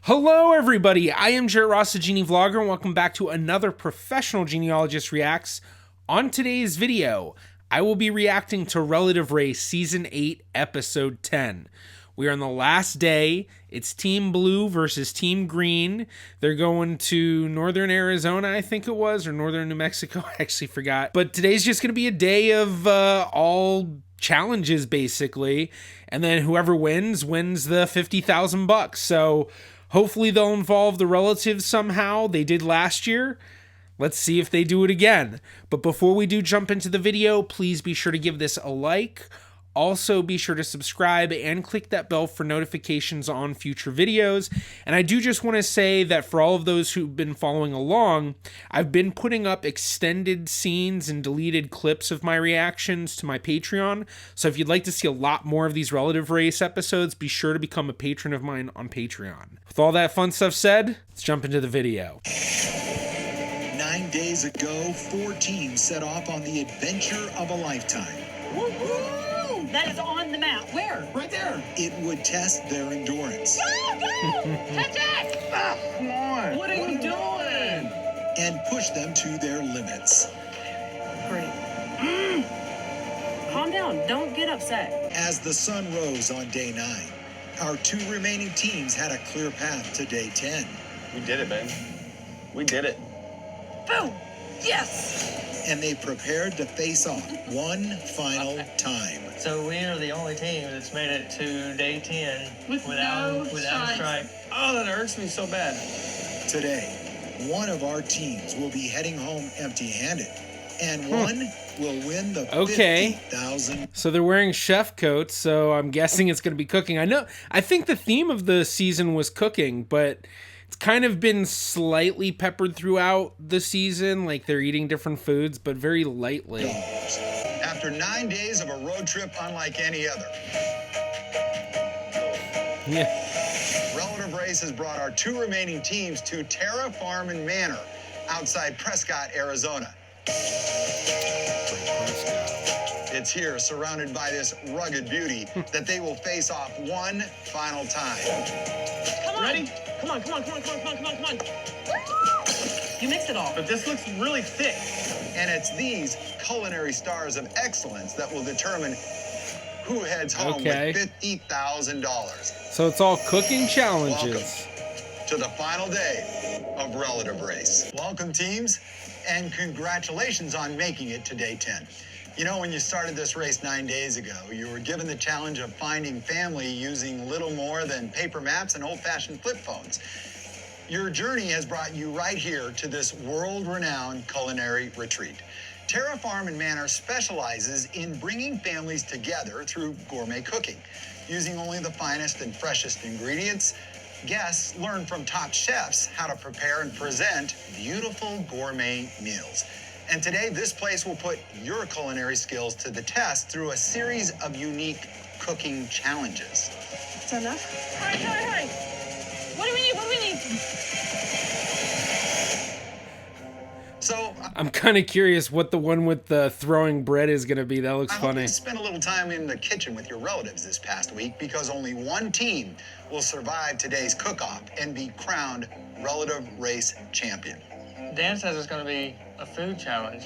Hello everybody, I am Jared Ross, the GeneaVlogger, and welcome back to another Professional Genealogist Reacts. On today's video, I will be reacting to Relative Race Season 8, Episode 10. We are on the last day. It's Team Blue versus Team Green. They're going to northern Arizona, I think it was, or northern New Mexico, I actually forgot. But today's just going to be a day of all challenges, basically. And then whoever wins the $50,000. So hopefully they'll involve the relatives somehow. They did last year. Let's see if they do it again. But before we do jump into the video, please be sure to give this a like. Also, be sure to subscribe and click that bell for notifications on future videos. And I do just want to say that for all of those who've been following along, I've been putting up extended scenes and deleted clips of my reactions to my Patreon. So if you'd like to see a lot more of these Relative Race episodes, be sure to become a patron of mine on Patreon. With all that fun stuff said, let's jump into the video. 9 days ago, 4 teams set off on the adventure of a lifetime. Woo-hoo! That is on the map. Where? Right there. It would test their endurance. Go! Catch it! Come on. What are you doing? And push them to their limits. Great. Calm down. Don't get upset. As the sun rose on day 9, our 2 remaining teams had a clear path to day 10. We did it, babe. We did it. Boom! Yes! And they prepared to face off one final time. So we are the only team that's made it to day 10 without a strike. Oh, that hurts me so bad. Today, one of our teams will be heading home empty-handed, and one will win the $50,000. So they're wearing chef coats, so I'm guessing it's going to be cooking. I think the theme of the season was cooking, but it's kind of been slightly peppered throughout the season, like they're eating different foods, but very lightly. After 9 days of a road trip unlike any other, Relative Race has brought our 2 remaining teams to Terra Farm and Manor outside Prescott, Arizona. It's here, surrounded by this rugged beauty, that they will face off one final time. Come on. Ready? Come on. You mixed it all. But this looks really thick. And it's these culinary stars of excellence that will determine who heads home with $50,000. So it's all cooking challenges. Welcome to the final day of Relative Race. Welcome, teams, and congratulations on making it to day 10. You know, when you started this race 9 days ago, you were given the challenge of finding family using little more than paper maps and old-fashioned flip phones. Your journey has brought you right here to this world-renowned culinary retreat. Terra Farm and Manor specializes in bringing families together through gourmet cooking. Using only the finest and freshest ingredients, guests learn from top chefs how to prepare and present beautiful gourmet meals. And today, this place will put your culinary skills to the test through a series of unique cooking challenges. Is that enough? Hurry. What do we need? So, I'm kind of curious what the one with the throwing bread is going to be. That looks I hope funny. you spent a little time in the kitchen with your relatives this past week, because only one team will survive today's cook-off and be crowned Relative Race champion. Dan says it's going to be a food challenge,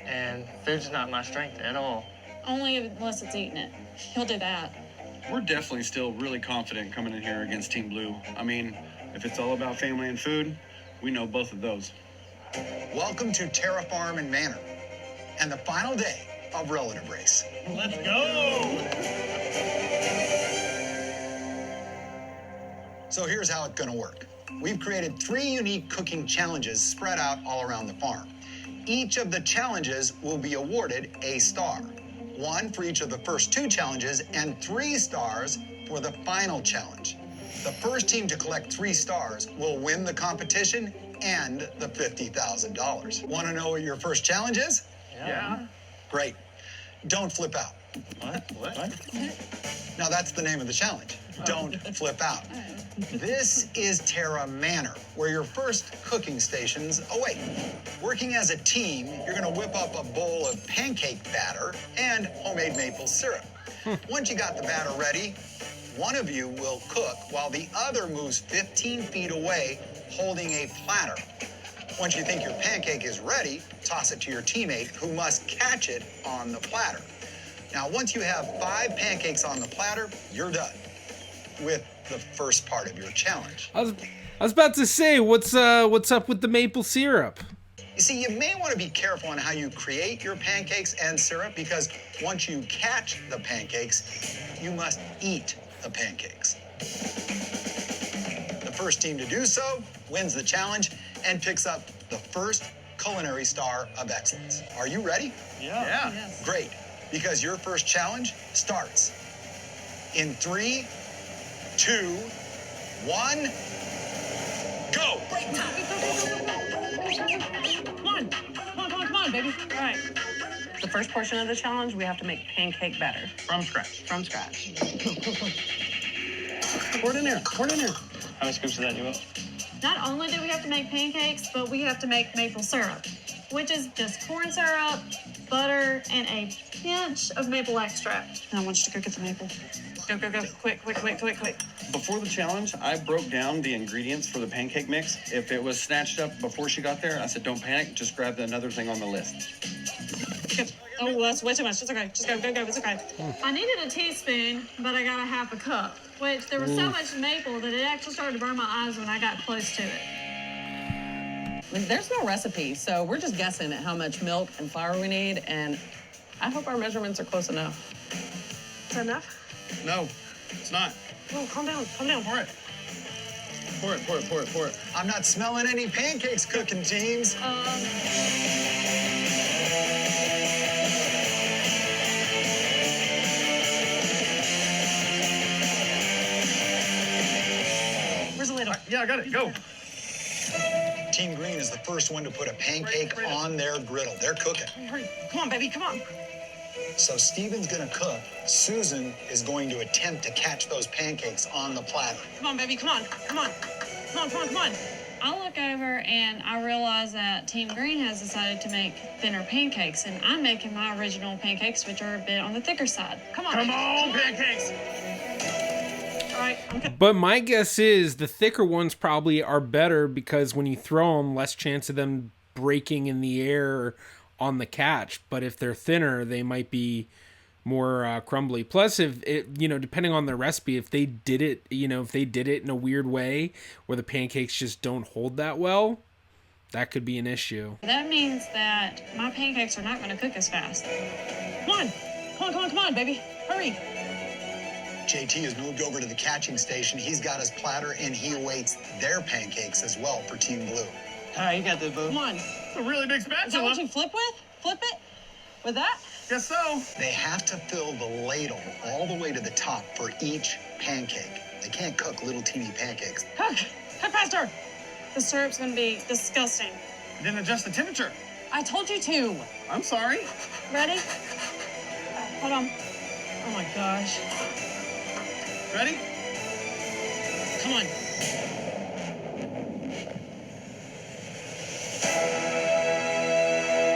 and food's not my strength at all. Only unless it's eating it. He'll do that. We're definitely still really confident coming in here against Team Blue. I mean, if it's all about family and food, we know both of those. Welcome to Terra Farm and Manor, and the final day of Relative Race. Let's go! So here's how it's gonna work. We've created 3 unique cooking challenges spread out all around the farm. Each of the challenges will be awarded a star. 1 for each of the first 2 challenges, and 3 stars for the final challenge. The first team to collect 3 stars will win the competition and the $50,000. Want to know what your first challenge is? Yeah. Great. Don't flip out. What? Now that's the name of the challenge. Don't flip out. This is Terra Manor, where your first cooking stations await. Working as a team, you're gonna whip up a bowl of pancake batter and homemade maple syrup. Once you got the batter ready, one of you will cook while the other moves 15 feet away holding a platter. Once you think your pancake is ready, toss it to your teammate who must catch it on the platter. Now, once you have 5 pancakes on the platter, you're done with the first part of your challenge. I was about to say, what's up with the maple syrup? You see, you may want to be careful on how you create your pancakes and syrup because once you catch the pancakes, you must eat the pancakes. The first team to do so wins the challenge and picks up the first culinary star of excellence. Are you ready? Yeah. Yes. Great, because your first challenge starts in 3, 2, 1, go! Come on, baby. All right. The first portion of the challenge, we have to make pancake batter. From scratch. From scratch. Pour it in there. Pour it in there. How many scoops of that do you want? Not only do we have to make pancakes, but we have to make maple syrup, which is just corn syrup, butter, and a pinch of maple extract. And I want you to go get the maple. Go. Quick. Before the challenge, I broke down the ingredients for the pancake mix. If it was snatched up before she got there, I said, don't panic, just grab another thing on the list. Oh, that's way too much. It's okay. Just go. It's okay. I needed a teaspoon, but I got a half a cup, which there was so much maple that it actually started to burn my eyes when I got close to it. There's no recipe, so we're just guessing at how much milk and flour we need, and I hope our measurements are close enough. Is that enough? No, it's not. Oh, calm down. Pour it. Pour it. I'm not smelling any pancakes cooking, teams. Where's the ladle? Yeah, I got it. Go. Team Green is the first one to put a pancake on their griddle. They're cooking. Hurry. Come on, baby. Come on. So Steven's gonna cook. Susan is going to attempt to catch those pancakes on the platter. Come on, baby. Come on. I look over and I realize that Team Green has decided to make thinner pancakes, and I'm making my original pancakes, which are a bit on the thicker side. Come on. Pancakes. All right. I'm good. But my guess is the thicker ones probably are better because when you throw them, less chance of them breaking in the air on the catch. But if they're thinner, they might be more crumbly. Plus, if it, depending on the recipe, if they did it in a weird way where the pancakes just don't hold that well, that could be an issue. That means that my pancakes are not going to cook as fast. Come on, baby. Hurry. JT has moved over to the catching station. He's got his platter and he awaits their pancakes as well for Team Blue. All right, you got this, boo. Come on. It's a really big Is that spatula. what you flip with? Flip it? With that? Guess so. They have to fill the ladle all the way to the top for each pancake. They can't cook little teeny pancakes. Cook faster. The syrup's going to be disgusting. Didn't adjust the temperature. I told you to. I'm sorry. Ready? Hold on. Oh my gosh. Ready? Come on.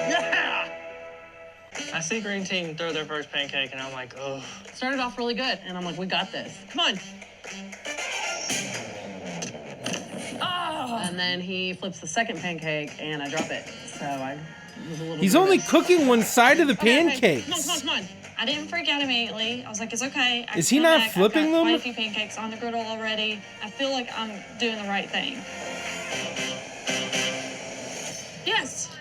Yeah! I see green team throw their first pancake, and I'm like, oh. Started off really good, and I'm like, we got this. Come on. Oh! And then he flips the second pancake, and I drop it. So I was a little He's only nervous. cooking one side of the Okay, pancakes. Come on. I didn't freak out immediately. I was like, it's okay. I Is he can not come back. flipping I've got them? quite a few pancakes on the griddle already. I feel like I'm doing the right thing. Yes.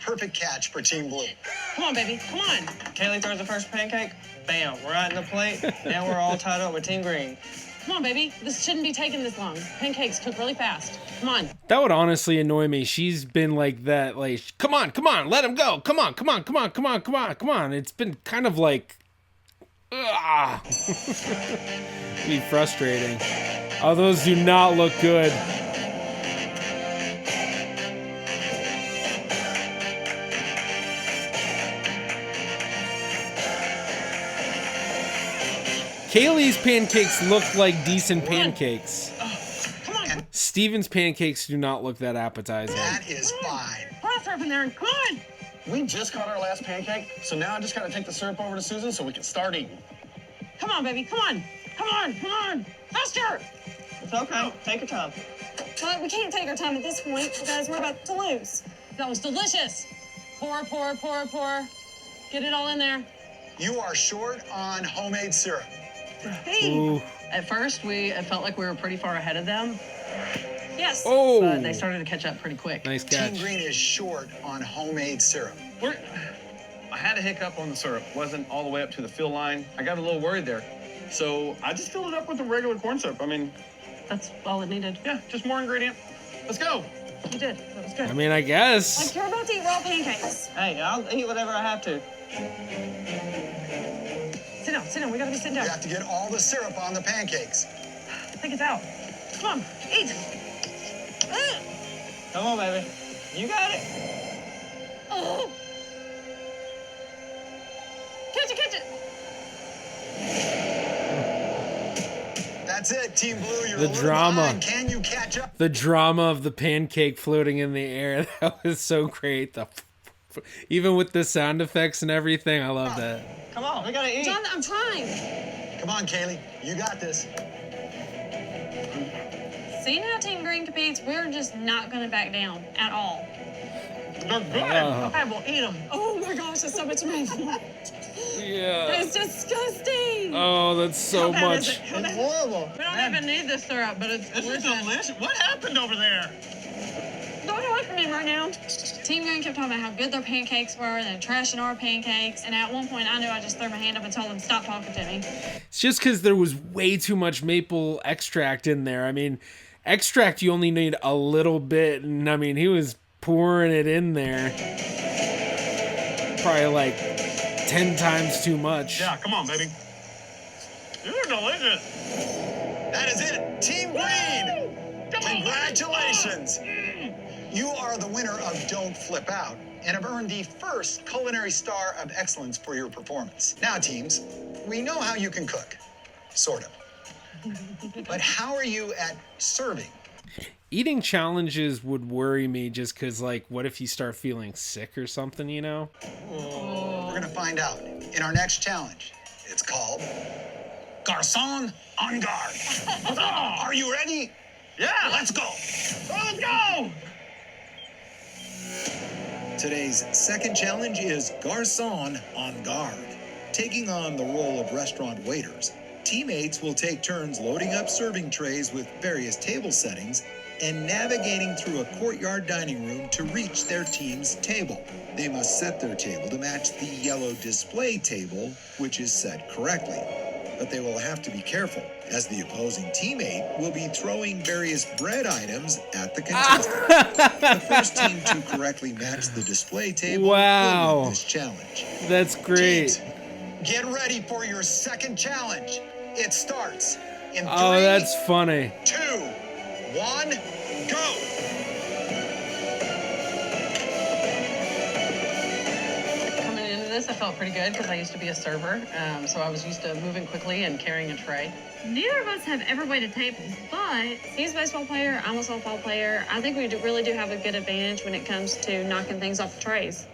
Perfect catch for Team Blue. Come on, baby. Come on. Kaylee throws the first pancake. Bam, right in the plate. Now we're all tied up with Team Green. Come on, baby. This shouldn't be taking this long. Pancakes cook really fast. Come on. That would honestly annoy me. She's been like that, like, come on, let him go. Come on. It's been kind of like, be frustrating. Oh, those do not look good. Kaylee's pancakes look like decent pancakes. Come on. Steven's pancakes do not look that appetizing. That is 5. Pour the syrup in there and come on. We just caught our last pancake, so now I just gotta take the syrup over to Susan so we can start eating. Come on, baby. Come on. Come on, come on. Faster. It's okay. Take your time. But we can't take our time at this point because we're about to lose. That was delicious. Pour, pour, pour, pour. Get it all in there. You are short on homemade syrup. Ooh. At first, it felt like we were pretty far ahead of them, Yes. Oh. but they started to catch up pretty quick. Nice Team catch. Green is short on homemade syrup. I had a hiccup on the syrup. Wasn't all the way up to the fill line. I got a little worried there. So I just filled it up with the regular corn syrup. I mean, That's all it needed. yeah, just more ingredient. Let's go. You did. That was good. I mean, I guess. Like you're about to eat raw pancakes. Hey, I'll eat whatever I have to. Sit down, sit down. We gotta be sitting You down. have to get all the syrup on the pancakes. I think it's out. Come on, eat. Come on, baby. You got it. Oh. Catch it, catch it. That's it, Team Blue. You're The a little drama. behind. Can you catch up? The drama of the pancake floating in the air. That was so great. Even with the sound effects and everything, I love that. Come on, we gotta eat. John, I'm trying. Come on, Kaylee. You got this. Seeing how Team Green competes, we're just not going to back down at all. They're good. Okay, we'll eat them. Oh my gosh, that's so much maple. Yeah. It's disgusting. Oh, that's so much. It's horrible. We don't even need this syrup, but it's This is delicious. delicious. What happened over there? Don't away from me right now. Team Green kept talking about how good their pancakes were and trashing our pancakes. And at one point, I knew I just threw my hand up and told them, stop talking to me. It's just because there was way too much maple extract in there. I mean, extract, you only need a little bit. And I mean, he was pouring it in there. Probably like 10 times too much. Yeah, come on, baby. These are delicious. That is it, Team Green. Congratulations. You are the winner of Don't Flip Out and have earned the first Culinary Star of Excellence for your performance. Now, teams, we know how you can cook, sort of. But how are you at serving? Eating challenges would worry me just because, like, what if you start feeling sick or something, you know? We're going to find out in our next challenge. It's called Garçon en Garde. Are you ready? Yeah. Let's go. Let's go. Today's second challenge is Garçon en Garde. Taking on the role of restaurant waiters, teammates will take turns loading up serving trays with various table settings and navigating through a courtyard dining room to reach their team's table. They must set their table to match the yellow display table, which is set correctly. But they will have to be careful, as the opposing teammate will be throwing various bread items at the contestant. The first team to correctly match the display table Wow. will win this challenge. That's great. Teams, get ready for your second challenge. It starts in 3, Oh, that's funny. 2, 1, go. Coming into this, I felt pretty good because I used to be a server, so I was used to moving quickly and carrying a tray. Neither of us have ever waited tables, but he's a baseball player, I'm a softball player. I think we really do have a good advantage when it comes to knocking things off the trays.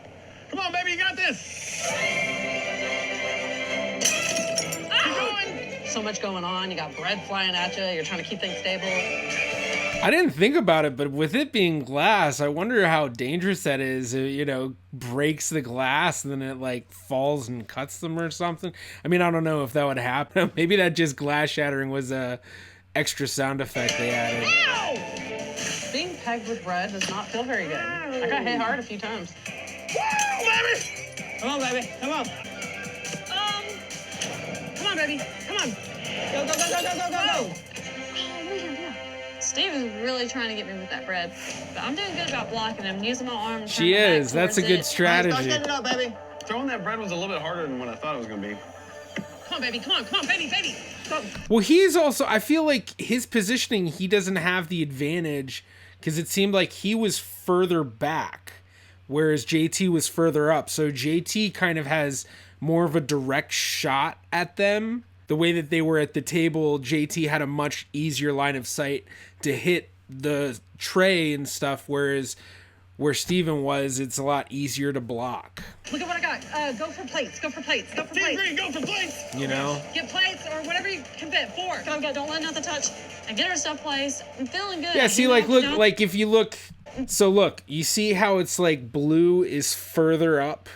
Come on, baby, you got this. Keep going. So much going on. You got bread flying at you. You're trying to keep things stable. I didn't think about it, but with it being glass, I wonder how dangerous that is. You know, breaks the glass and then it like falls and cuts them or something. I mean, I don't know if that would happen. Maybe that just glass shattering was a extra sound effect they added. Being pegged with bread does not feel very good. I got hit hard a few times. Woo, baby. Come on, baby. Come on. Come on, baby. Come on. Go, go, go, go, go, go, go, go. Steve is really trying to get me with that bread, but I'm doing good about blocking him, using my arm. She turning my back is. That's a towards good it. Start strategy. getting up, baby. Throwing that bread was a little bit harder than what I thought it was going to be. Come on, baby. Come on, baby, baby. Go. Well, he's also, I feel like his positioning, he doesn't have the advantage because it seemed like he was further back, whereas JT was further up. So JT kind of has more of a direct shot at them. The way that they were at the table, JT had a much easier line of sight to hit the tray and stuff, whereas where Steven was, it's a lot easier to block. Look at what I got. Go for plates. Go for plates. Go for plates. Green, go for plates. You know? Get plates or whatever you can fit. 4. Go, go, don't let nothing touch. And get her stuff placed. I'm feeling good. Yeah, see, like, look, like, if you look, so look, you see how it's like blue is further up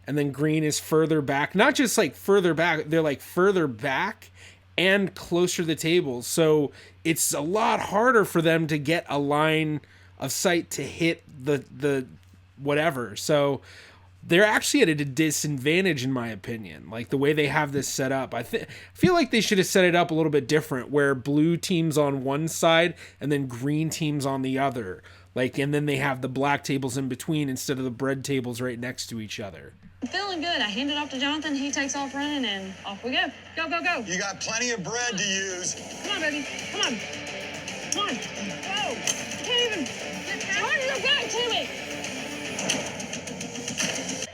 and then green is further back. Not just like further back, they're like further back and closer to the table. So it's a lot harder for them to get a line of sight to hit the whatever. So they're actually at a disadvantage, in my opinion, like the way they have this set up. I feel like they should have set it up a little bit different, where blue teams on one side and then green teams on the other. Like, and then they have the black tables in between instead of the bread tables right next to each other. I'm feeling good. I hand it off to Jonathan. He takes off running, and off we go. Go, go, go. You got plenty of bread to use. Come on, baby. Come on. Come on. Go. I can't even. Turn your back to me.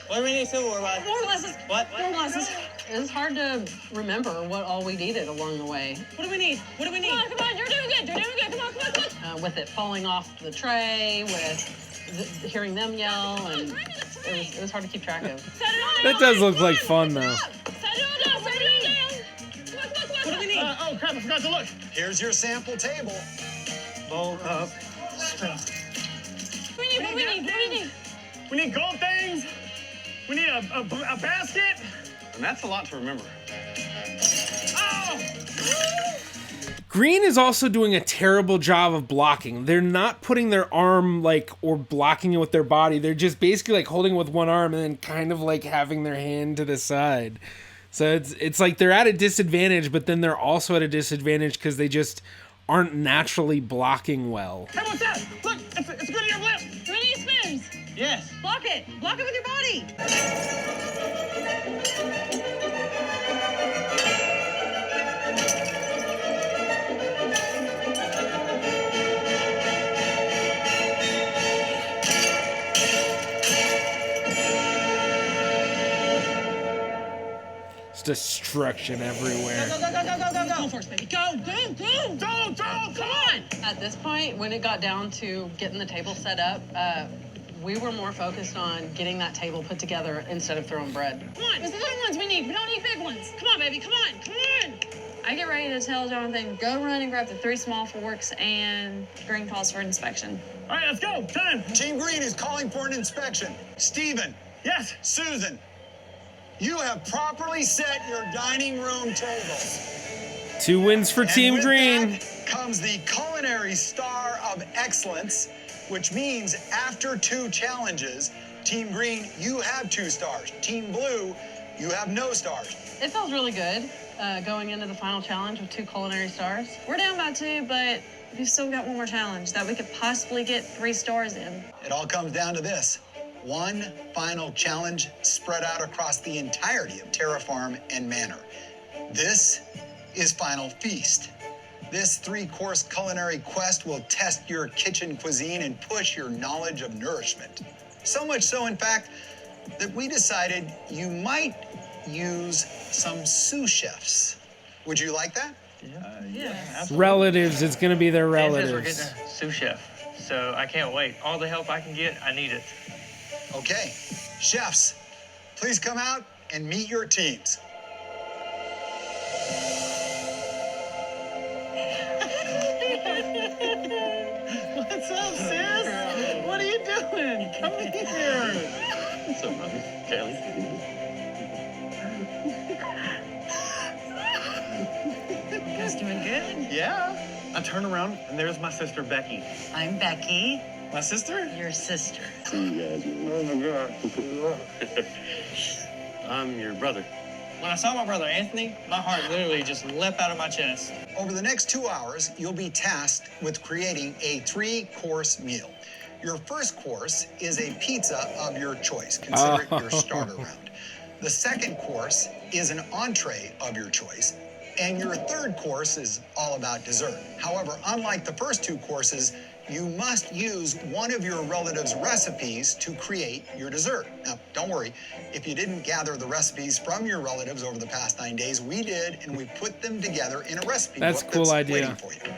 What do we need silverware by? More glasses. What? More glasses. It's hard to remember what all we needed along the way. What do we need? What do we need? Come on. You're doing good. You're doing good. Come on, come on, come on. With it falling off the tray, with hearing them yell, and it was hard to keep track of. Set it all That down. does look Come like on, fun, set it though. up. Set it all down. Set it all down. Come on, come on, come on. What do we need? Oh, crap, I forgot to look. Here's your sample table. Bowl of What do we need? What do we need? What do we need? We need gold things. We need a basket. And that's a lot to remember. Oh! Green is also doing a terrible job of blocking. They're not putting their arm, like, or blocking it with their body. They're just basically like holding it with one arm and then kind of like having their hand to the side. So it's like they're at a disadvantage, but then they're also at a disadvantage because they just aren't naturally blocking well. Hey, what's that? Look, it's a good ear blip. Do we need spoons? Yes. Block it. Block it with your body. It's destruction everywhere. Go, go, go, go, go, go, go. Go first, baby. Go, go, go. Go, come on. At this point, when it got down to getting the table set up, we were more focused on getting that table put together instead of throwing bread. Come on. It's the little ones we need. We don't need big ones. Come on, baby. Come on. Come on. I get ready to tell Jonathan, go run and grab the 3 small forks, and Green calls for inspection. All right, let's go. Time. Team Green is calling for an inspection. Steven, Yes. Susan, you have properly set your dining room tables. 2 wins for And Team with Green. that comes the Culinary Star of Excellence, which means after 2 challenges, Team Green, you have 2 stars. Team Blue, you have no stars. It feels really good going into the final challenge with 2 culinary stars. We're down by 2, but we've still got one more challenge that we could possibly get 3 stars in. It all comes down to this. 1 final challenge spread out across the entirety of Terra Farm and Manor. This is Final Feast. This 3-course culinary quest will test your kitchen cuisine and push your knowledge of nourishment. So much so, in fact, that we decided you might use some sous chefs. Would you like that? Relatives, it's going to be their Dan says we're relatives. getting a sous chef, so I can't wait. All the help I can get, I need it. Okay, chefs, please come out and meet your teams. What's up, sis? What are you doing? Come here. What's up, brother? Kelly? You guys doing good? Yeah. I turn around and there's my sister Becky. I'm Becky, My sister? your sister. Oh my God. I'm your brother. When I saw my brother Anthony, my heart literally just leapt out of my chest. Over the next 2 hours, you'll be tasked with creating a 3-course meal. Your first course is a pizza of your choice. Consider it your starter round. The second course is an entree of your choice. And your third course is all about dessert. However, unlike the first 2 courses, you must use one of your relatives' recipes to create your dessert. Now, don't worry, if you didn't gather the recipes from your relatives over the past 9 days, we did, and we put them together in a recipe That's book a cool idea. waiting for you.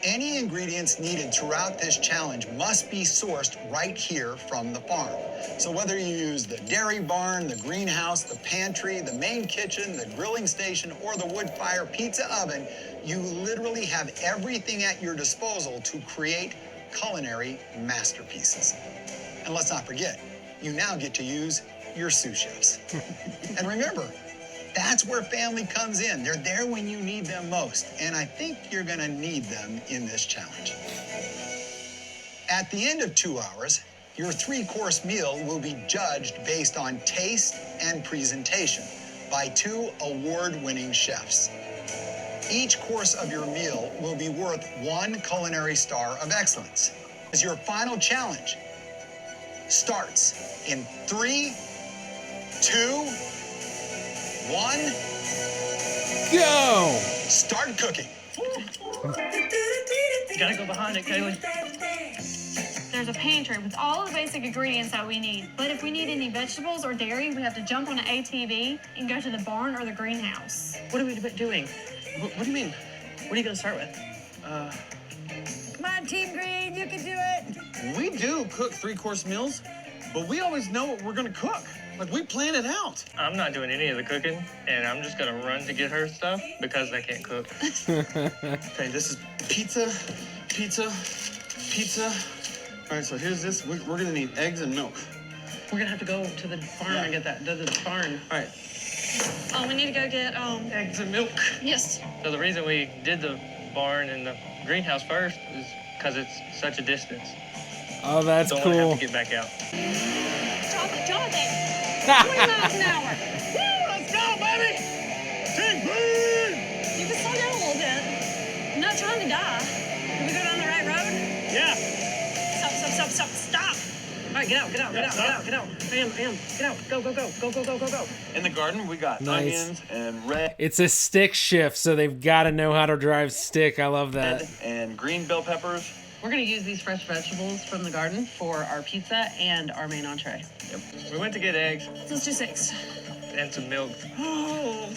Any ingredients needed throughout this challenge must be sourced right here from the farm. So whether you use the dairy barn, the greenhouse, the pantry, the main kitchen, the grilling station, or the wood fire pizza oven, you literally have everything at your disposal to create culinary masterpieces. And let's not forget, you now get to use your sous chefs. And remember, that's where family comes in. They're there when you need them most. And I think you're gonna need them in this challenge. At the end of 2 hours, your 3-course meal will be judged based on taste and presentation by 2 award-winning chefs. Each course of your meal will be worth 1 culinary star of excellence. As your final challenge starts in 3, 2, 1, Go! start cooking. You gotta go behind it, Kaylee. There's a pantry with all of the basic ingredients that we need. But if we need any vegetables or dairy, we have to jump on an ATV and go to the barn or the greenhouse. What are we doing? What do you mean? What are you gonna start with? Come on, Team Green, you can do it. We do cook 3-course meals, but we always know what we're gonna cook. Like, we plan it out. I'm not doing any of the cooking, and I'm just gonna run to get her stuff because I can't cook. Okay, this is pizza, pizza, pizza. All right, so here's this. We're gonna need eggs and milk. We're gonna have to go to the farm and get that, the barn. All right. Oh, we need to go get, Eggs and milk. yes. So the reason we did the barn and the greenhouse first is because it's such a distance. Oh, that's Don't want to have cool. to get back out. Jonathan, 20 miles an hour. Woo, let's go, baby! Team Green! You can slow down a little bit. I'm not trying to die. Can we go down the right road? Yeah. Stop. All right, get out. I am. Get out. Go. In the garden, we got Nice. onions and red It's a stick shift, so they've got to know how to drive stick. I love that. and green bell peppers. We're gonna use these fresh vegetables from the garden for our pizza and our main entree. Yep. We went to get eggs Let's do 6. and some milk. Oh.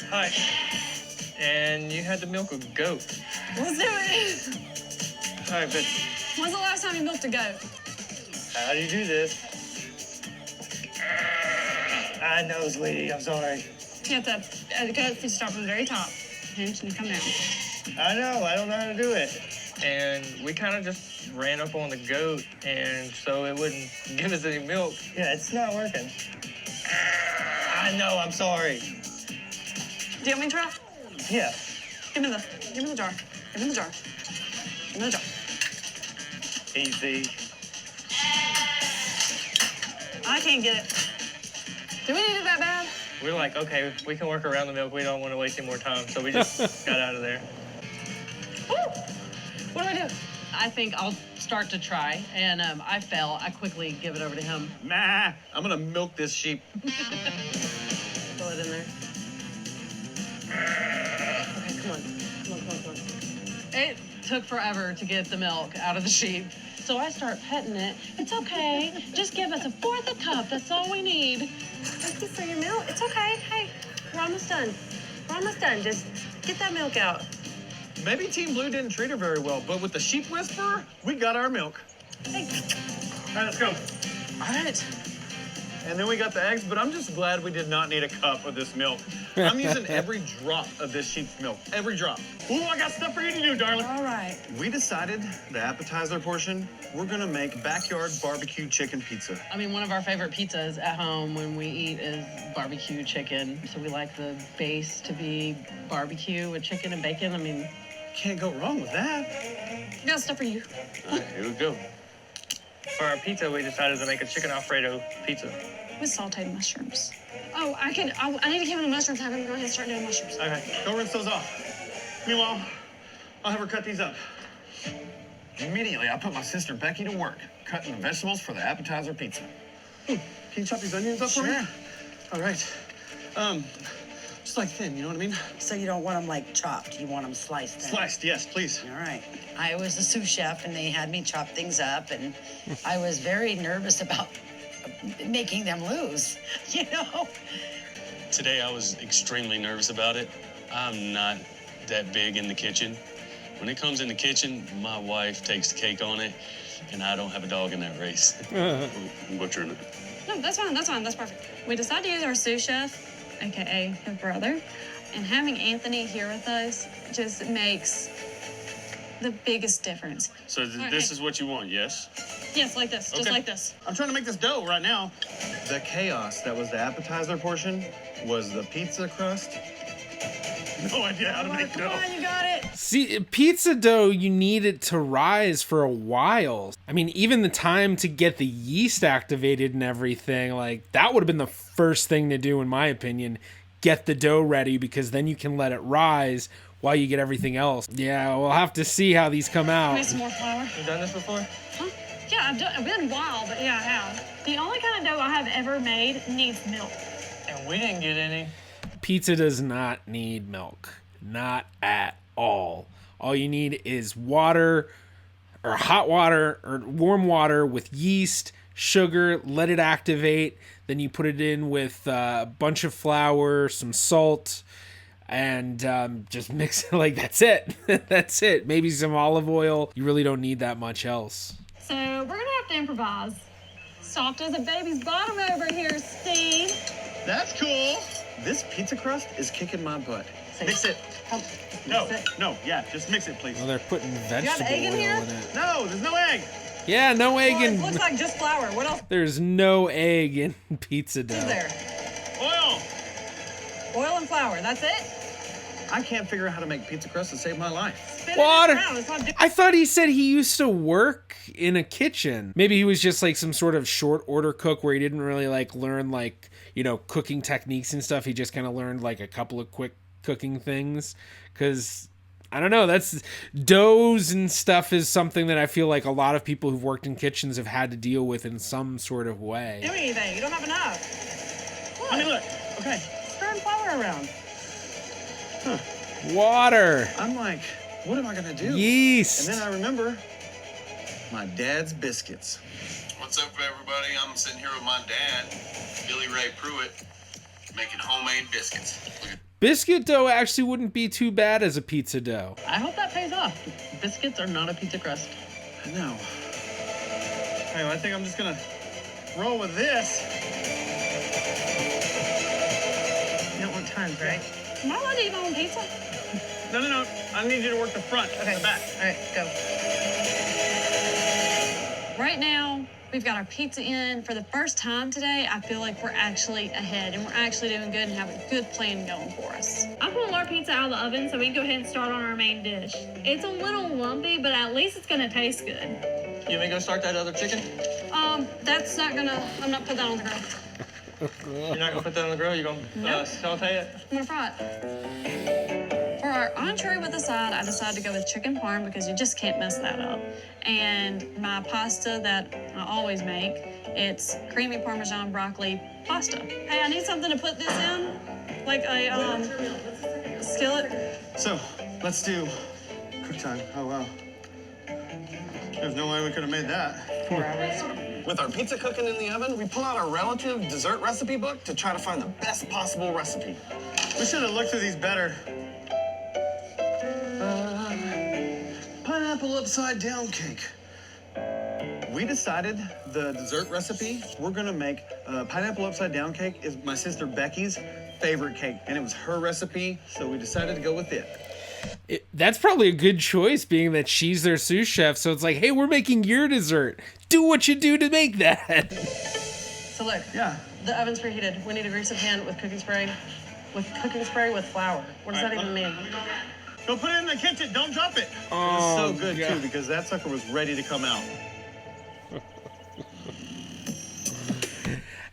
Hi. And you had to milk a goat. Let's do it. All right, but When's the last time you milked a goat? how do you do this? I know, sweetie. I'm sorry. You have to go if you start from the very top. Hinge and you come down. I know. I don't know how to do it. And we kind of just ran up on the goat, and so it wouldn't give us any milk. Yeah, it's not working. I know. I'm sorry. Do you want me to try? Yeah. Give me the jar. Give me the jar. Give me the jar. Easy. I can't get it. Do we need it that bad? We're like, okay, we can work around the milk. We don't want to waste any more time, so we just got out of there. Woo! What do I do? I think I'll start to try, and I fail. I quickly give it over to him. Nah, I'm gonna milk this sheep. Throw it in there. Okay, come on. It took forever to get the milk out of the sheep. So I start petting it. It's okay. Just give us a fourth a cup. That's all we need. Thank you for your milk. It's okay. Hey, We're almost done. Just get that milk out. Maybe Team Blue didn't treat her very well, but with the sheep whisperer, we got our milk. hey. All right, let's go. All right. And then we got the eggs, but I'm just glad we did not need a cup of this milk. I'm using every drop of this sheep's milk. Every drop. Ooh, I got stuff for you to do, darling. All right. We decided the appetizer portion, we're gonna make backyard barbecue chicken pizza. I mean, one of our favorite pizzas at home when we eat is barbecue chicken. So we like the base to be barbecue with chicken and bacon. I mean, Can't go wrong with that. I got stuff for you. All right, here we go. For our pizza, we decided to make a chicken Alfredo pizza. With sauteed mushrooms. Oh, I need to keep the mushrooms. Have him go ahead and start doing mushrooms. Okay, go rinse those off. Meanwhile, I'll have her cut these up. Immediately, I put my sister Becky to work, cutting the vegetables for the appetizer pizza. Can you chop these onions up for me? Sure. All right. Just like thin, you know what I mean? So you don't want them like chopped, you want them sliced then. Sliced, yes, please. All right. I was the sous chef and they had me chop things up and I was very nervous about making them lose, you know? Today I was extremely nervous about it. I'm not that big in the kitchen, When it comes in the kitchen, my wife takes the cake on it, and I don't have a dog in that race. Butchering it. No, that's fine. That's fine. That's perfect. We decided to use our sous chef, aka his brother, and having Anthony here with us just makes the biggest difference. So this is what you want, yes? Yes, like this, just like this. I'm trying to make this dough right now. The chaos that was the appetizer portion was the pizza crust. No idea how to make dough. Come on, you got it. See, pizza dough, you need it to rise for a while. I mean, even the time to get the yeast activated and everything, like, that would have been the first thing to do, in my opinion. Get the dough ready, because then you can let it rise while you get everything else. Yeah, we'll have to see how these come out. Make some more flour. You done this before? Huh? Yeah, I've been a while, but yeah, I have. The only kind of dough I have ever made needs milk. And we didn't get any. Pizza does not need milk. Not at all. All you need is water, or hot water, or warm water with yeast, sugar, let it activate. Then you put it in with a bunch of flour, some salt, and just mix it. Like, that's it. That's it. Maybe some olive oil. You really don't need that much else. So we're gonna have to improvise. Soft as a baby's bottom over here, Steve. That's cool. This pizza crust is kicking my butt. Mix it. No, yeah, just mix it, please. Well, they're putting vegetable egg in oil here? in it. No, there's no egg. Yeah, no egg Well, it in. looks like just flour. What else There's no egg in pizza dough. is there? Oil. Oil and flour, that's it? I can't figure out how to make pizza crust to save my life. Spin it Water. around, it's not different. I thought he said he used to work in a kitchen. Maybe he was just like some sort of short order cook where he didn't really like learn like, you know, cooking techniques and stuff. He just kind of learned like a couple of quick cooking things. Cause I don't know, that's doughs and stuff is something that I feel like a lot of people who've worked in kitchens have had to deal with in some sort of way. Do anything, you don't have enough. What? I mean, look, okay. Stirring flour around. Water. I'm like, what am I gonna do? Yeast. And then I remember my dad's biscuits. What's up, everybody? I'm sitting here with my dad, Billy Ray Pruitt, making homemade biscuits. Biscuit dough actually wouldn't be too bad as a pizza dough. I hope that pays off. Biscuits are not a pizza crust. I know. Hey, I think I'm just gonna roll with this. You don't want turns, right? Am I allowed to eat my own pizza? No. I need you to work the front and the back. All right, go. Right now, we've got our pizza in. For the first time today, I feel like we're actually ahead and we're actually doing good and have a good plan going for us. I pulled our pizza out of the oven so we can go ahead and start on our main dish. It's a little lumpy, but at least it's gonna taste good. You want me to go start that other chicken? That's not gonna, I'm not putting that on the grill. You're not gonna put that on the grill? You're gonna Nope. saute it? I'm gonna fry it. For our entree with the side, I decided to go with chicken parm because you just can't mess that up. And my pasta that I always make, it's creamy Parmesan broccoli pasta. Hey, I need something to put this in, like a skillet. So, let's do cook time. Oh, wow. There's no way we could have made that. 4 hours. With our pizza cooking in the oven, we pull out our relative dessert recipe book to try to find the best possible recipe. We should have looked through these better. Pineapple upside down cake. We decided the dessert recipe, we're gonna make pineapple upside down cake is my sister Becky's favorite cake, and it was her recipe, so we decided to go with it. That's probably a good choice, being that she's their sous chef. So it's like, hey, we're making your dessert. Do what you do to make that. So look, Yeah. the oven's preheated. We need to grease the pan with cooking spray. With cooking spray with flour. What does that even mean? Go put it in the kitchen, don't drop it. Oh, It was so good, God. too, because that sucker was ready to come out.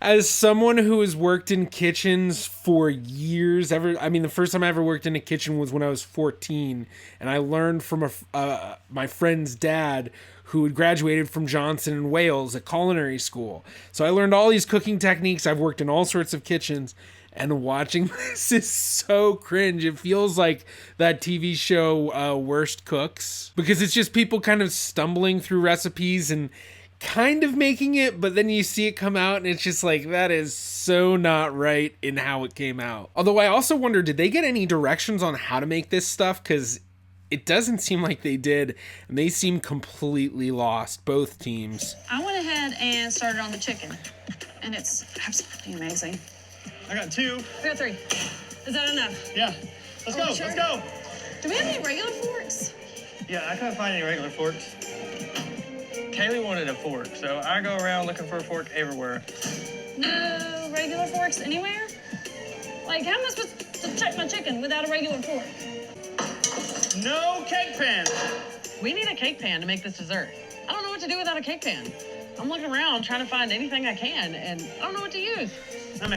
As someone who has worked in kitchens for years, the first time I ever worked in a kitchen was when I was 14, and I learned from my friend's dad who had graduated from Johnson in Wales at culinary school. So I learned all these cooking techniques. I've worked in all sorts of kitchens, and watching this is so cringe. It feels like that TV show Worst Cooks, because it's just people kind of stumbling through recipes and kind of making it, but then you see it come out and it's just like, that is so not right in how it came out. Although I also wonder, did they get any directions on how to make this stuff? Because It doesn't seem like they did, and they seem completely lost, both teams. I went ahead and started on the chicken, and it's absolutely amazing. I got 2. I got 3. Is that enough? Yeah. Let's go. Sure? Let's go. Do we have any regular forks? Yeah, I couldn't find any regular forks. Kaylee wanted a fork, so I go around looking for a fork everywhere. No regular forks anywhere? Like, how am I supposed to check my chicken without a regular fork? No cake pan. We need a cake pan to make this dessert. I don't know what to do without a cake pan. I'm looking around trying to find anything I can, and I don't know what to use.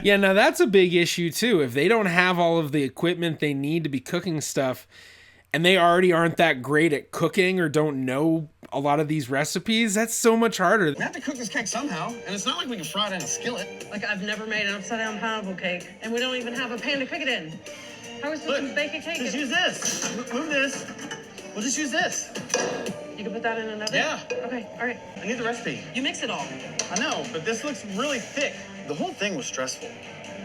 Yeah, now that's a big issue too. If they don't have all of the equipment they need to be cooking stuff, and they already aren't that great at cooking or don't know a lot of these recipes, that's so much harder. We have to cook this cake somehow, and it's not like we can fry it in a skillet. Like, I've never made an upside-down pineapple cake, and we don't even have a pan to cook it in. How are we supposed to bake a cake? Just use this. Move this. We'll just use this. You can put that in another? Yeah. Okay, all right. I need the recipe. You mix it all. I know, but this looks really thick. The whole thing was stressful.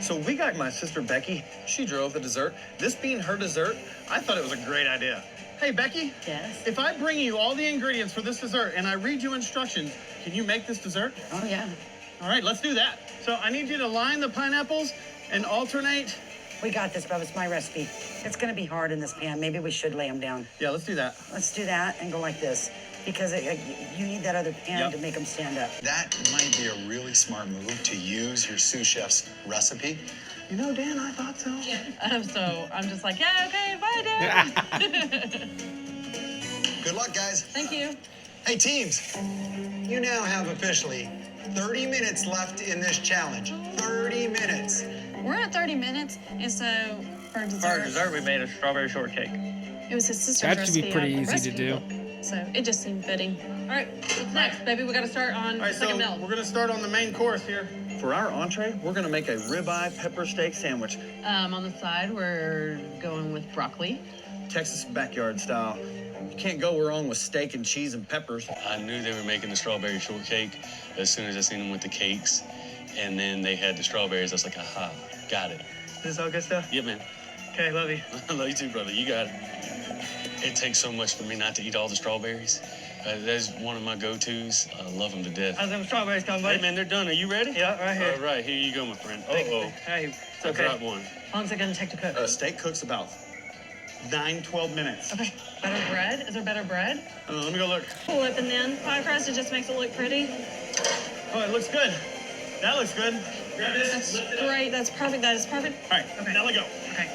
So we got my sister Becky. She drove the dessert. This being her dessert, I thought it was a great idea. Hey, Becky. Yes? If I bring you all the ingredients for this dessert and I read you instructions, can you make this dessert? Oh, yeah. All right, let's do that. So I need you to line the pineapples and alternate. We got this, Bub. It's my recipe. It's going to be hard in this pan. Maybe we should lay them down. Yeah, let's do that. Let's do that and go like this. Because you need that other pan to make them stand up. That might be a really smart move to use your sous chef's recipe. You know, Dan, I thought so. So I'm just like, yeah, okay, bye, Dad. Good luck, guys. Thank you. Hey, teams, you now have officially 30 minutes left in this challenge. 30 minutes. We're at 30 minutes, and so for dessert. For our dessert, we made a strawberry shortcake. It was his sister's That recipe. should be pretty out of the easy to recipe do. book, so it just seemed fitting. All right, what's next, baby? We got to start on All right, so second milk. we're gonna start on the main course here. For our entree, we're gonna make a ribeye pepper steak sandwich, On the side, we're going with broccoli. Texas backyard style. You can't go wrong with steak and cheese and peppers. I knew they were making the strawberry shortcake as soon as I seen them with the cakes. And then they had the strawberries. I was like, aha, got it. This is all good stuff? Yep, man. Okay, love you. I love you too, brother. You got it. It takes so much for me not to eat all the strawberries. That's one of my go-tos. I love them to death. How's them strawberries coming, buddy? Hey, man, they're done. Are you ready? Yeah, right here. All right, here you go, my friend. Hey, it's I okay. dropped one. How long is it going to take to cook? Steak cooks about 9-12 minutes. Okay. Better bread? Is there better bread? Let me go look. Flip and then pie crust, it just makes it look pretty. Oh, it looks good. That looks good. Grab this. That's great. That's perfect. That is perfect. All right, okay. Now let go. Okay.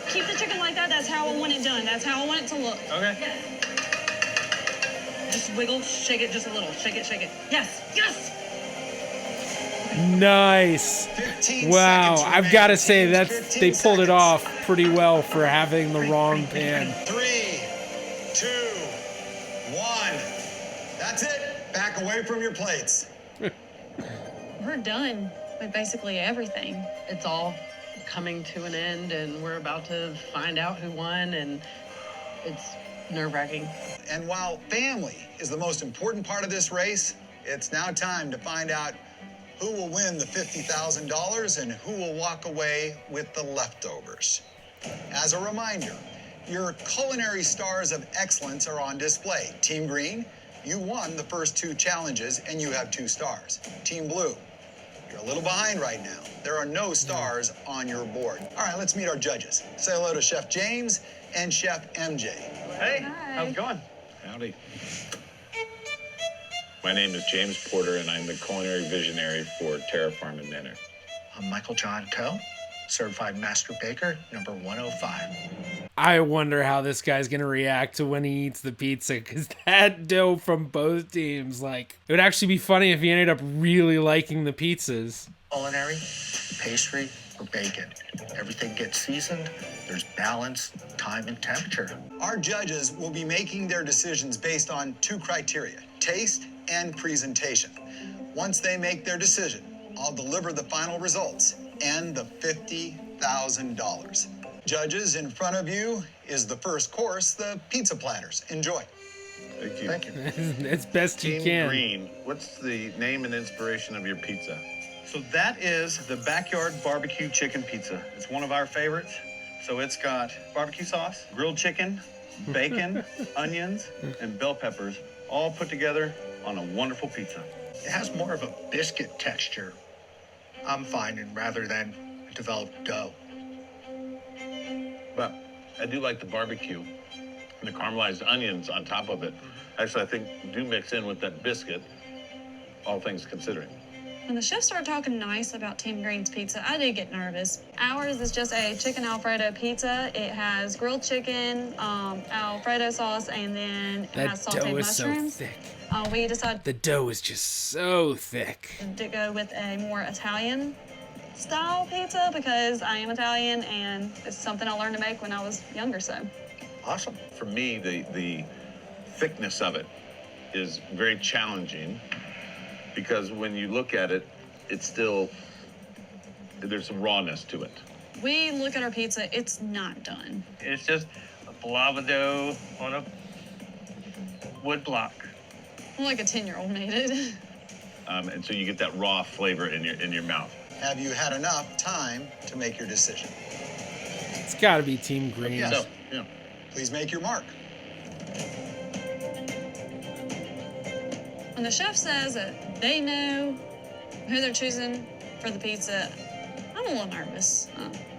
Keep the chicken like that. That's how I want it done. That's how I want it to look. Okay. Just wiggle, shake it just a little. Shake it, shake it. Yes, yes! Nice. 15 Wow, seconds I've got to remaining. say Teams, that's 15 they pulled it seconds. off pretty well for having the wrong pan. 3, 2, 1. That's it. Back away from your plates. We're done with basically everything. It's all coming to an end, and we're about to find out who won, and it's nerve-wracking. And while family is the most important part of this race, it's now time to find out who will win the $50,000 and who will walk away with the leftovers. As a reminder, your culinary stars of excellence are on display. Team Green, you won the first 2 challenges and you have 2 stars. Team Blue, you're a little behind right now. There are no stars on your board. All right, let's meet our judges. Say hello to Chef James and Chef MJ. Hey, how's it going? Howdy. My name is James Porter, and I'm the culinary visionary for Terra Farm and Manor. I'm Michael John Coe, certified master baker, number 105. I wonder how this guy's going to react to when he eats the pizza, because that dough from both teams, like, it would actually be funny if he ended up really liking the pizzas. Culinary, pastry, or bacon. Everything gets seasoned. There's balance, time, and temperature. Our judges will be making their decisions based on 2 criteria, taste and presentation. Once they make their decision, I'll deliver the final results and the $50,000. Judges, in front of you is the first course, the pizza platters. Enjoy. Thank you. Thank you. As best you Team can. Green, what's the name and inspiration of your pizza? So that is the backyard barbecue chicken pizza. It's one of our favorites. So it's got barbecue sauce, grilled chicken, bacon, onions, and bell peppers all put together on a wonderful pizza. It has more of a biscuit texture, I'm finding, rather than a developed dough. But I do like the barbecue and the caramelized onions on top of it. Actually, I think do mix in with that biscuit, all things considering. When the chef started talking nice about Team Green's pizza, I did get nervous. Ours is just a chicken Alfredo pizza. It has grilled chicken, Alfredo sauce, and then it has That sauteed dough is so mushrooms. thick. We decided The dough is just so thick. to go with a more Italian style pizza because I am Italian and it's something I learned to make when I was younger, so. Awesome. For me, the thickness of it is very challenging because when you look at it, it's still, there's some rawness to it. We look at our pizza, it's not done. It's just a blob of dough on a wood block. Like a 10-year-old made it. And so you get that raw flavor in your mouth. Have you had enough time to make your decision? It's got to be Team Green. Yes. So, yeah. Please make your mark. When the chef says that they know who they're choosing for the pizza, I'm a little nervous.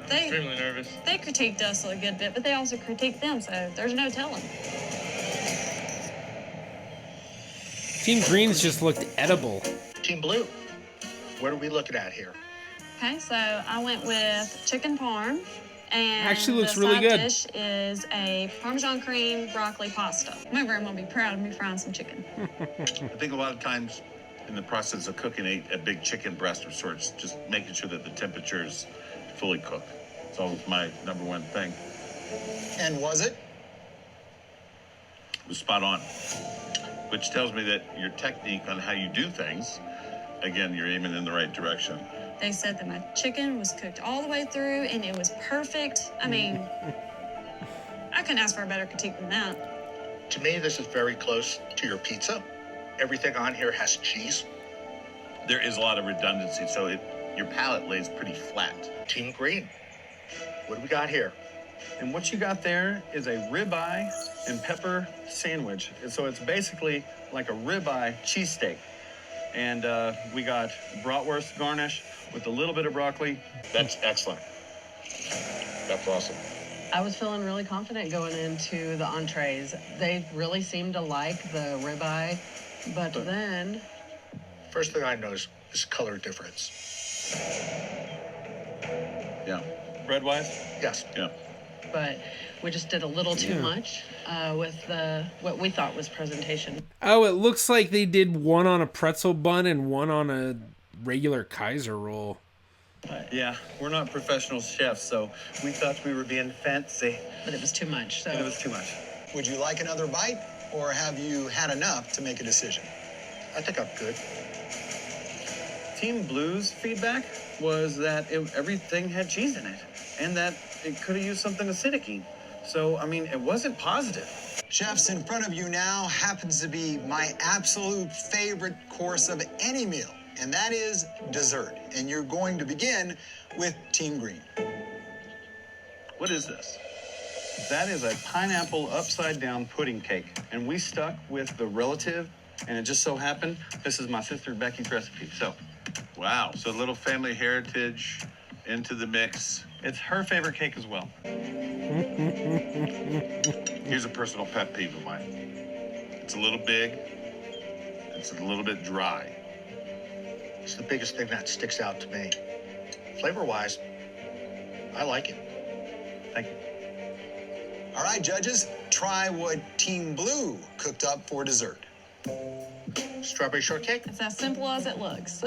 Extremely nervous. They critiqued us a good bit, but they also critiqued them, so there's no telling. Team Green's just looked edible. Team Blue, what are we looking at here? Okay, so I went with chicken parm, and Actually looks the really side good. dish is a Parmesan cream broccoli pasta. My grandma will be proud of me frying some chicken. I think a lot of times in the process of cooking a big chicken breast of sorts, just making sure that the temperature is fully cooked. It's always my number one thing. And was it? It was spot on, which tells me that your technique on how you do things, again, you're aiming in the right direction. They said that my chicken was cooked all the way through, and it was perfect. I mean, I couldn't ask for a better critique than that. To me, this is very close to your pizza. Everything on here has cheese. There is a lot of redundancy, so your palate lays pretty flat. Team Green, what do we got here? And what you got there is a ribeye and pepper sandwich. And so it's basically like a ribeye cheesesteak. And we got bratwurst garnish with a little bit of broccoli. That's excellent. That's awesome. I was feeling really confident going into the entrees. They really seemed to like the ribeye, but then... First thing I noticed is color difference. Yeah. Bread-wise? Yes. Yeah. But we just did a little too much with what we thought was presentation. Oh, it looks like they did one on a pretzel bun and one on a regular Kaiser roll. Yeah, we're not professional chefs, so we thought we were being fancy. But it was too much. So And it was too much. Would you like another bite, or have you had enough to make a decision? I think I'm good. Team Blue's feedback was that everything had cheese in it, and that it could have used something acidic. So, I mean, it wasn't positive. Chefs, in front of you now happens to be my absolute favorite course of any meal, and that is dessert. And you're going to begin with Team Green. What is this? That is a pineapple upside-down pudding cake, and we stuck with the relative, and it just so happened this is my sister Becky's recipe. So, Wow. So a little family heritage into the mix. it's her favorite cake as well. Here's a personal pet peeve of mine. It's a little big. It's a little bit dry. It's the biggest thing that sticks out to me. Flavor-wise, I like it. Thank you. All right, judges, try what Team Blue cooked up for dessert. Strawberry shortcake? It's as simple as it looks.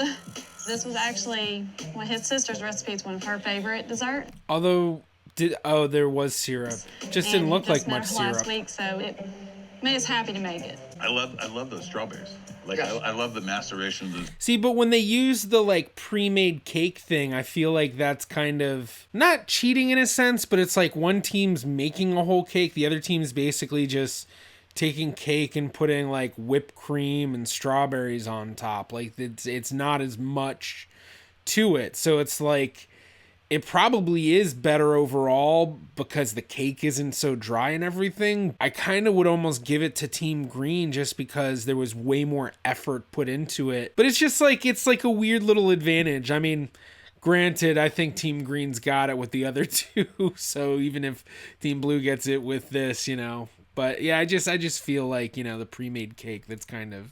This was actually one of his sister's recipes, one of her favorite dessert. Although, there was syrup. Just didn't look like much syrup. Last week, so it made us happy to make it. I love those strawberries. Like Yes. I love the maceration. See, but when they use the like pre-made cake thing, I feel like that's kind of not cheating in a sense, but it's like one team's making a whole cake, the other team's basically just taking cake and putting like whipped cream and strawberries on top. Like it's not as much to it. So it's like it probably is better overall because the cake isn't so dry and everything. I kind of would almost give it to Team Green just because there was way more effort put into it. But it's just like, it's like a weird little advantage. I mean, granted, I think Team Green's got it with the other two. So even if Team Blue gets it with this, you know. But yeah, I just feel like, you know, the pre-made cake, that's kind of...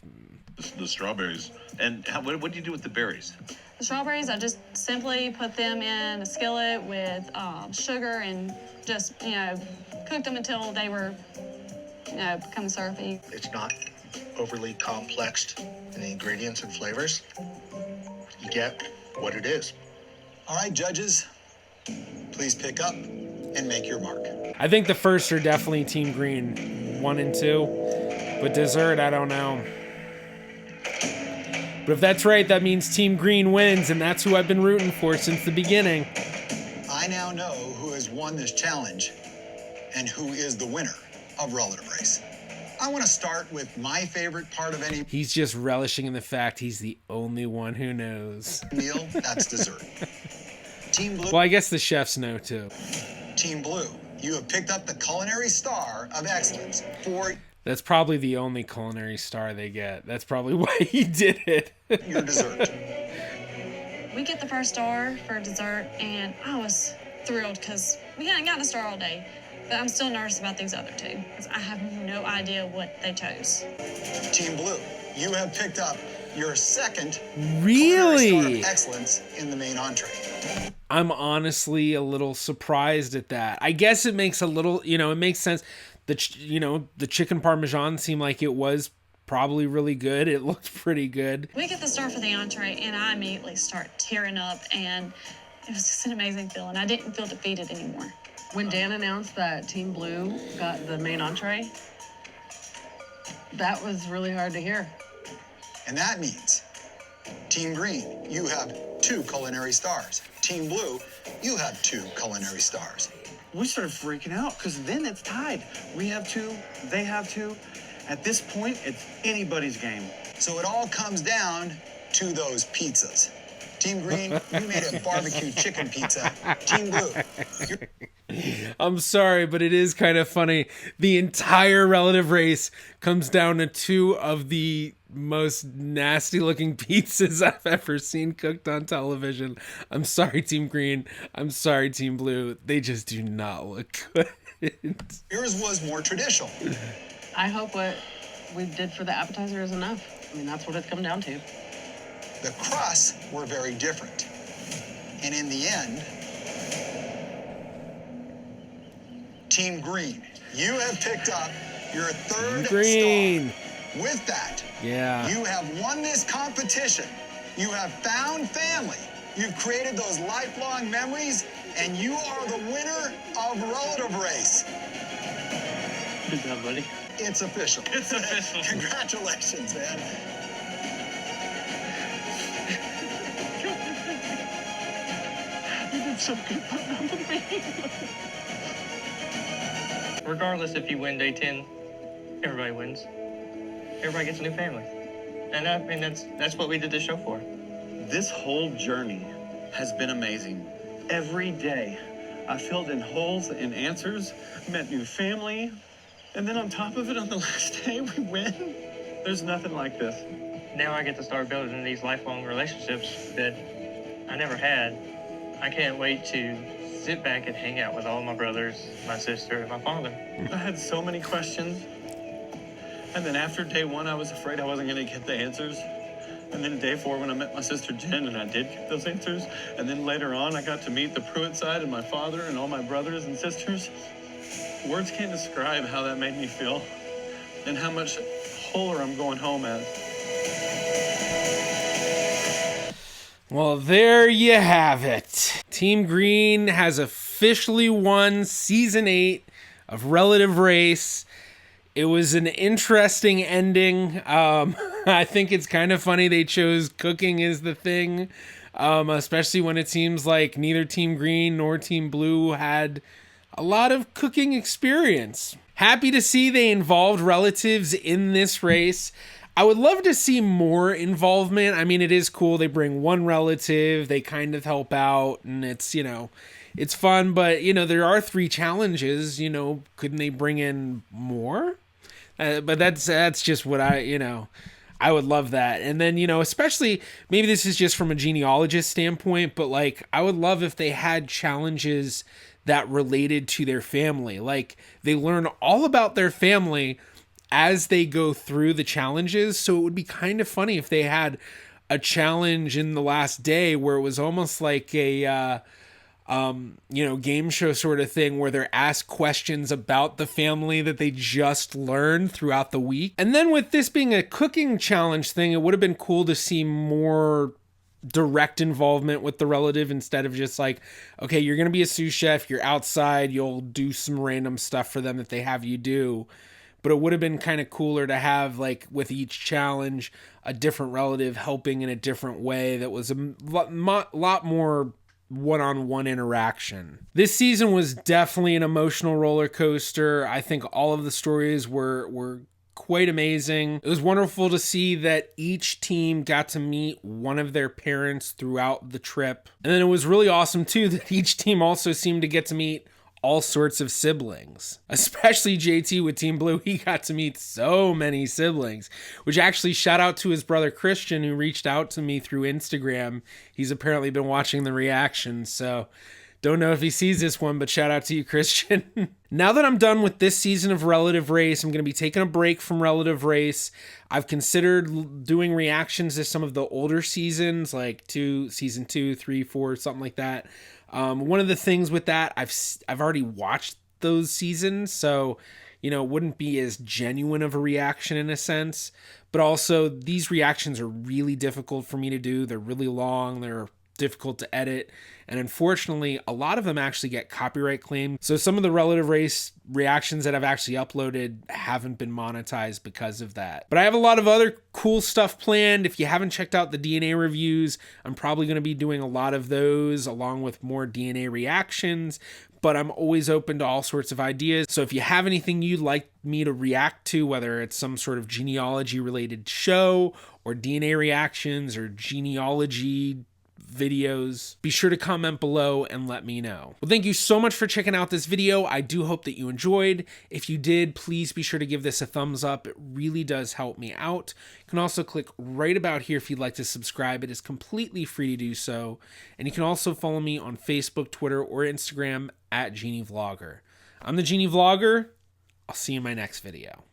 The strawberries. And what do you do with the berries? The strawberries, I just simply put them in a skillet with sugar and just, you know, cooked them until they were, you know, become syrupy. It's not overly complex in the ingredients and flavors. You get what it is. All right, judges, please pick up and make your mark. I think the first are definitely Team Green, 1 and 2. But dessert, I don't know. But if that's right, that means Team Green wins, and that's who I've been rooting for since the beginning. I now know who has won this challenge and who is the winner of Relative Race. I want to start with my favorite part of any He's just relishing in the fact he's the only one who knows. meal, that's dessert. Team Blue. Well, I guess the chefs know too. Team Blue, you have picked up the Culinary Star of Excellence for That's probably the only culinary star they get. That's probably why he did it. your dessert. We get the first star for dessert, and I was thrilled because we hadn't gotten a star all day. But I'm still nervous about these other two because I have no idea what they chose. Team Blue, you have picked up your second Really? Culinary Star of Excellence in the main entree. I'm honestly a little surprised at that. I guess it makes a little, you know, it makes sense. The chicken parmesan seemed like it was probably really good. It looked pretty good. We get the star for the entree, and I immediately start tearing up, and it was just an amazing feeling. I didn't feel defeated anymore. When Dan announced that Team Blue got the main entree, that was really hard to hear. And that means, Team Green, you have 2 culinary stars. Team Blue, you have 2 culinary stars. We started freaking out because then it's tied. We have 2, they have 2. At this point, it's anybody's game. So it all comes down to those pizzas. Team Green, you made a barbecue chicken pizza. Team Blue, I'm sorry, but it is kind of funny. The entire Relative Race comes down to 2 of the most nasty looking pizzas I've ever seen cooked on television. I'm sorry, Team Green. I'm sorry, Team Blue. They just do not look good. yours was more traditional. I hope what we did for the appetizer is enough. I mean, that's what it's come down to. The crusts were very different. And in the end, Team Green, you have picked up your 3rd Green. star. With that, Yeah. you have won this competition. You have found family. You've created those lifelong memories, and you are the winner of Relative Race. Good job, buddy. It's official. It's official. Congratulations, man. You did so good putting up with me. Regardless if you win day 10, everybody wins. Everybody gets a new family. And I mean, that's what we did this show for. This whole journey has been amazing. Every day, I filled in holes in answers, met new family, and then on top of it, on the last day, we win. There's nothing like this. Now I get to start building these lifelong relationships that I never had. I can't wait to sit back and hang out with all my brothers, my sister, and my father. I had so many questions. And then after day 1, I was afraid I wasn't going to get the answers. And then day 4, when I met my sister Jen, and I did get those answers. And then later on, I got to meet the Pruitt side and my father and all my brothers and sisters. Words can't describe how that made me feel and how much wholer I'm going home as. Well, there you have it. Team Green has officially won Season 8 of Relative Race. It was an interesting ending. I think it's kind of funny they chose cooking as the thing, especially when it seems like neither Team Green nor Team Blue had a lot of cooking experience. Happy to see they involved relatives in this race. I would love to see more involvement. I mean, it is cool. They bring one relative, they kind of help out, and it's, it's fun, but, there are 3 challenges, couldn't they bring in more? But that's just what I would love that. And then, especially, maybe this is just from a genealogist standpoint, but like, I would love if they had challenges that related to their family. Like, they learn all about their family as they go through the challenges. So it would be kind of funny if they had a challenge in the last day where it was almost like a, game show sort of thing where they're asked questions about the family that they just learned throughout the week. And then with this being a cooking challenge thing, it would have been cool to see more direct involvement with the relative instead of just like, okay, you're going to be a sous chef, you're outside, you'll do some random stuff for them that they have you do. But it would have been kind of cooler to have, like, with each challenge, a different relative helping in a different way that was a lot more one-on-one interaction. This season was definitely an emotional roller coaster. I think all of the stories were quite amazing. It was wonderful to see that each team got to meet one of their parents throughout the trip. And then it was really awesome, too, that each team also seemed to get to meet all sorts of siblings, especially JT with Team Blue. He got to meet so many siblings, which actually shout out to his brother Christian, who reached out to me through Instagram. He's apparently been watching the reactions, so don't know if he sees this one, but shout out to you, Christian. Now that I'm done with this season of Relative Race, I'm going to be taking a break from Relative Race. I've considered doing reactions to some of the older seasons, like season 2, 3, 4, something like that. One of the things with that, I've already watched those seasons, so, it wouldn't be as genuine of a reaction in a sense, but also these reactions are really difficult for me to do. They're really long. They're difficult to edit. And unfortunately, a lot of them actually get copyright claimed. So some of the Relative Race reactions that I've actually uploaded haven't been monetized because of that. But I have a lot of other cool stuff planned. If you haven't checked out the DNA reviews, I'm probably going to be doing a lot of those along with more DNA reactions. But I'm always open to all sorts of ideas. So if you have anything you'd like me to react to, whether it's some sort of genealogy related show or DNA reactions or genealogy videos, be sure to comment below and let me know. Well, thank you so much for checking out this video. I do hope that you enjoyed. If you did, please be sure to give this a thumbs up. It really does help me out. You can also click right about here if you'd like to subscribe. It is completely free to do so. And you can also follow me on Facebook, Twitter, or Instagram at GeneaVlogger. I'm the GeneaVlogger. I'll see you in my next video.